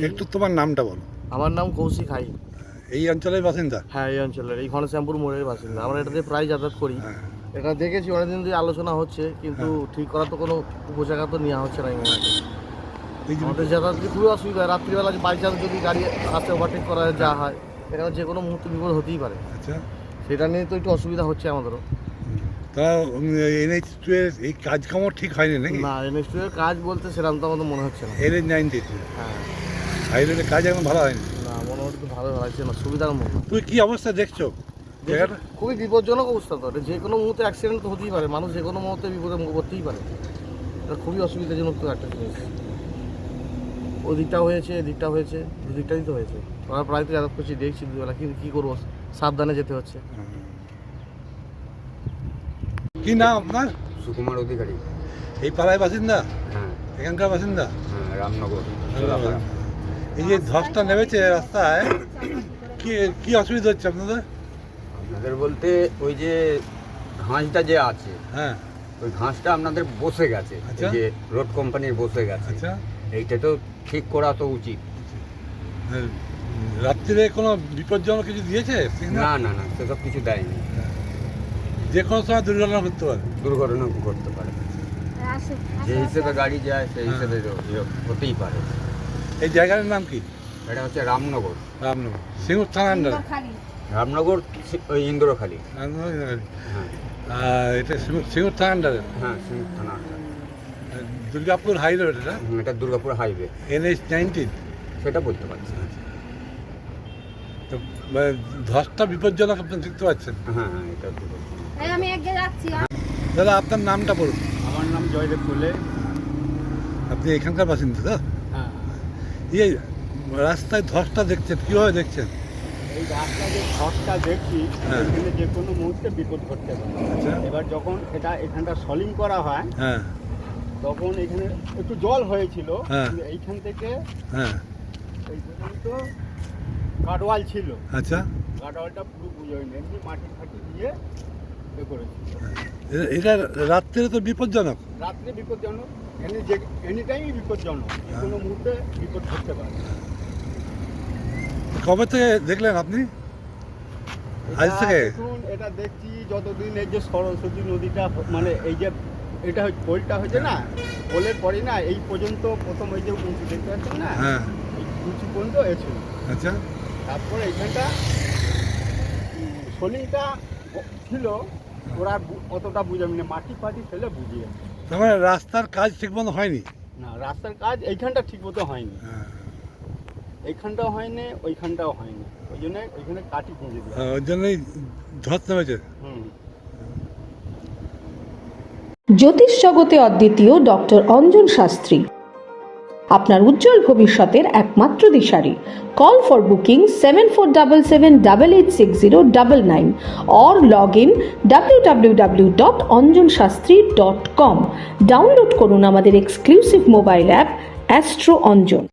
একটু তোমার নামটা বলো। আমার নাম কৌশিক হাই। এই অঞ্চলের বাসিন্দা? হ্যাঁ, এই অঞ্চলের, এই ঘনশ্যামপুর মোড়ের বাসিন্দা। আমরা এটাতে প্রায় যাতায়াত করি। হ্যাঁ। এটা দেখেছি অনেকদিন ধরে আলোচনা হচ্ছে, কিন্তু ঠিক করার তো কোনো উপজায়গা তো নেওয়া হচ্ছে না। এই যে আমাদের যাতায়াতে খুবই অসুবিধা। রাত্রিবেলা বাই চান্স যদি গাড়ি আসতে ওভারটেক করা যা হয়, এখানে যে কোনো মুহূর্তে বিপদ হতেই পারে। আচ্ছা, সেটা নিয়ে তো একটু অসুবিধা হচ্ছে আমাদেরও। তা NH2 এর এই কাজকামও ঠিক হয়নি নাকি? না, NH2 এর কাজ বলতে সেরকম তো আমাদের মনে হচ্ছে না। NH90 হ্যাঁ, হাইরোডের কাজ এখন ভালো হয়নি। না, মোটামুটি তো ভালো লাগছে না, সুবিধার মতো। তুই কি অবস্থা দেখছো জায়গাটা? খুবই বিপজ্জনক অবস্থা তো। এটা যে কোনো মুহূর্তে অ্যাক্সিডেন্ট তো হতেই পারে, মানুষ যে কোনো মুহূর্তে বিপদে মুখে পড়তেই পারে। এটা খুবই অসুবিধাজনক তো একটা জিনিস। ওই দিকটাও হয়েছে, এদিকটাও হয়েছে, দুদিকটাই তো হয়েছে। আমরা প্রায় তো যাতায়াত করছি, দেখছি দুবেলা, কিন্তু কী করবো, সাবধানে যেতে হচ্ছে। কি নাম আপনার? সুকুমার অধিকারী। এই পাড়ায় বাসিন্দা? হ্যাঁ, এখানকার বাসিন্দা? হ্যাঁ, রামনগর। এই যে ধসটা নেমেছে রাস্তায়, কি কি অসুবিধা হচ্ছে আপনাদের? আপনাদের বলতে ওই যে ঘাসটা যে আছে, হ্যাঁ, ওই ঘাসটা আপনাদের বসে গেছে, আচ্ছা। এই যে রোড কোম্পানির বসে গেছে। আচ্ছা। এইটা তো ঠিক করা তো উচিত। রাত্রিরে কোনো বিপজ্জনক কিছু দিয়েছে signal? না না না, সেসব কিছু দেয়নি। যে কোনো সময় দুর্ঘটনা করতে পারে। দুর্ঘটনা ঘটতে পারে, যে হিসেবে গাড়ি যায় সেই হিসেবে হতেই পারে। এই জায়গার নাম কি? এটা হচ্ছে রামনগর। রামনগর, সিঙ্গুর থানা আন্ডারে? রামনগর ওই ইন্দ্রখালি। হ্যাঁ, হ্যাঁ এটা সিঙ্গুর থানা আন্ডারে? হ্যাঁ, সিঙ্গুর থানা। দুর্গাপুর হাই রোড এটা? এটা দুর্গাপুর হাইওয়ে। NH19? সেটা বলতে পারছি না। তো ধসটা বিপজ্জনক আপনি দেখতে পাচ্ছেন? হ্যাঁ হ্যাঁ, এটা দুর্গাপুর। আমি একদিন যাচ্ছি। দাদা আপনার নামটা বলুন। আমার নাম জয়দেব কোলে। আপনি এখানকার বাসিন্দা তো? হ্যাঁ, এই রাস্তায় ধসটা দেখছেন, কীভাবে দেখছেন? এই রাস্তা যে ঘরটা দেখছি, হ্যাঁ। এখানে যে কোনো মুহূর্তে বিপদ ঘটতে পারে। আচ্ছা। এবার যখন এখানটা সলিং করা হয়, হ্যাঁ তখন এখানে একটু জল হয়েছিল। হ্যাঁ। কিন্তু এইখান থেকে হ্যাঁ, এই পর্যন্ত গাডওয়াল ছিল। আচ্ছা। গাডওয়ালটা পুরো বুঝোয়নি, এমনি মাটি ফাটি দিয়ে করেছিল। এটা রাত্রে তো বিপজ্জনক। রাত্রে বিপজ্জনক, এনি টাইমই বিপজ্জনক, যে কোনো মুহূর্তে বিপদ ঘটতে পারে। কবে থেকে দেখলেন আপনি? আজ থেকে? দেখুন, এটা দেখছি যতদিন এই যে সরস্বতী নদীটা মানে এই যে এটা পোলটা হয়েছে না, পোলের পরে না এই পর্যন্ত প্রথম এই যে উঁচু দেখতে পাচ্ছেন না, হ্যাঁ, এই উঁচু পর্যন্ত এসেছিল। আচ্ছা। তারপরে এইখানটা সলিংটা ছিল, ওরা অতটা বুঝাবি না, মাটি ফাটি ফেলে বুঝিয়ে। তার মানে রাস্তার কাজ ঠিক মতো হয়নি? না, রাস্তার কাজ এইখানটা ঠিক মতো হয়নি, হ্যাঁ, এইখানটাও হয়নি, ওইখানটাও হয়নি, ওই জন্য ওইখানে কাটি পুঁজে দিল। ওই জন্যই ধস নেমেছে। হুম। জ্যোতিষ জগতে অদ্বিতীয় ডক্টর অঞ্জন শাস্ত্রী আপনার উজ্জ্বল ভবিষ্যতের একমাত্র দিশারি। Call for booking 7477886099 or log in www.anjanshastri.com। Download করুন আমাদের exclusive mobile app astro Anjan.